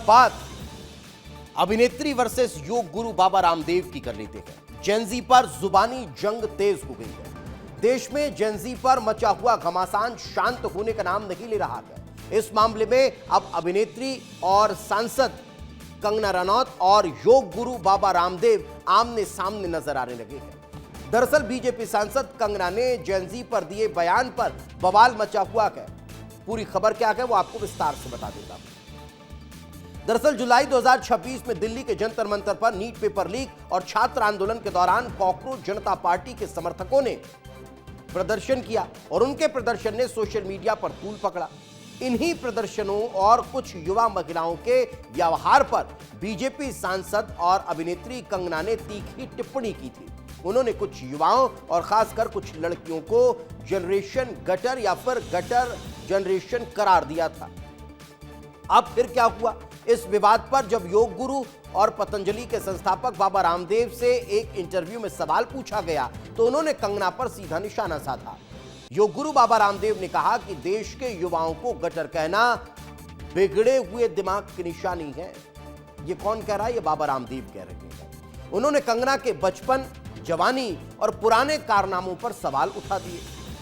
बात अभिनेत्री वर्सेस योग गुरु बाबा रामदेव की कर लेते हैं। जेनजी पर जुबानी जंग तेज हो गई है। देश में जेनजी पर मचा हुआ घमासान शांत होने का नाम नहीं ले रहा है। इस मामले में अब अभिनेत्री और सांसद कंगना रनौत और योग गुरु बाबा रामदेव आमने सामने नजर आने लगे हैं। दरअसल बीजेपी सांसद कंगना ने जेनजी पर दिए बयान पर बवाल मचा हुआ है। पूरी खबर क्या है वो आपको विस्तार से बता देता हूं। दरअसल जुलाई 2026 में दिल्ली के जंतर मंतर पर नीट पेपर लीक और छात्र आंदोलन के दौरान कॉकरोच जनता पार्टी के समर्थकों ने प्रदर्शन किया और उनके प्रदर्शन ने सोशल मीडिया पर तूल पकड़ा। इन्हीं प्रदर्शनों और कुछ युवा महिलाओं के व्यवहार पर बीजेपी सांसद और अभिनेत्री कंगना ने तीखी टिप्पणी की थी। उन्होंने कुछ युवाओं और खासकर कुछ लड़कियों को जनरेशन गटर या फिर गटर जनरेशन करार दिया था। अब फिर क्या हुआ? इस विवाद पर जब योग गुरु और पतंजलि के संस्थापक बाबा रामदेव से एक इंटरव्यू में सवाल पूछा गया तो उन्होंने कंगना पर सीधा निशाना साधा। योग गुरु बाबा रामदेव ने कहा कि देश के युवाओं को गटर कहना बिगड़े हुए दिमाग की निशानी है। ये कौन कह रहा है? ये बाबा रामदेव कह रहे हैं। उन्होंने कंगना के बचपन, जवानी और पुराने कारनामों पर सवाल उठा दिए।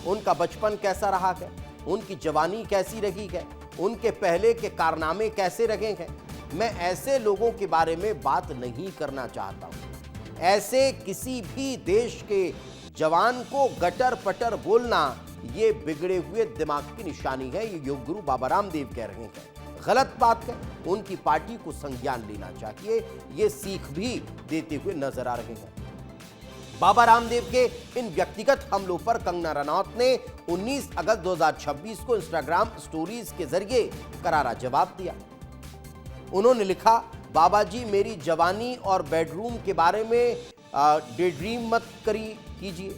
उनका बचपन कैसा रहा है, उनकी जवानी कैसी रही है, उनके पहले के कारनामे कैसे रहे हैं। मैं ऐसे लोगों के बारे में बात नहीं करना चाहता हूं। ऐसे किसी भी देश के जवान को गटर पटर बोलना ये बिगड़े हुए दिमाग की निशानी है। ये योग गुरु बाबा रामदेव कह रहे हैं। गलत बात है। उनकी पार्टी को संज्ञान लेना चाहिए। ये सीख भी देते हुए नजर आ रहे हैं। बाबा रामदेव के इन व्यक्तिगत हमलों पर कंगना रनौत ने 19 अगस्त 2026 को इंस्टाग्राम स्टोरीज के जरिए करारा जवाब दिया। उन्होंने लिखा, बाबा जी मेरी जवानी और बेडरूम के बारे में डेड्रीम मत कीजिए।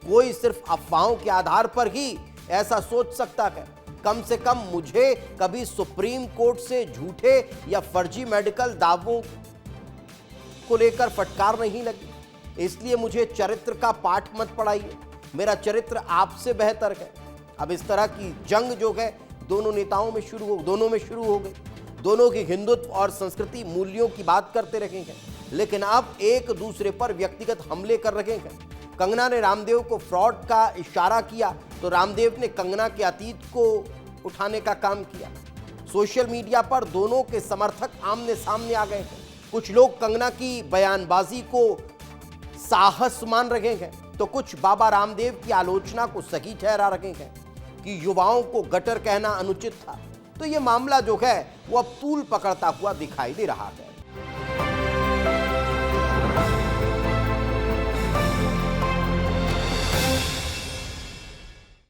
कोई सिर्फ अफवाहों के आधार पर ही ऐसा सोच सकता है। कम से कम मुझे कभी सुप्रीम कोर्ट से झूठे या फर्जी मेडिकल दावों को लेकर फटकार नहीं लगी। इसलिए मुझे चरित्र का पाठ मत पढ़ाइए। मेरा चरित्र आपसे बेहतर है। अब इस तरह की जंग जो है दोनों नेताओं में शुरू हो गई। दोनों की हिंदुत्व और संस्कृति मूल्यों की बात करते रहे हैं, लेकिन अब एक दूसरे पर व्यक्तिगत हमले कर रहे हैं। कंगना ने रामदेव को फ्रॉड का इशारा किया तो रामदेव ने कंगना के अतीत को उठाने का काम किया। सोशल मीडिया पर दोनों के समर्थक आमने सामने आ गए हैं। कुछ लोग कंगना की बयानबाजी को साहस मान रहे हैं तो कुछ बाबा रामदेव की आलोचना को सही ठहरा रहे हैं कि युवाओं को गटर कहना अनुचित था। तो यह मामला जो है वो अब तूल पकड़ता हुआ दिखाई दे रहा है।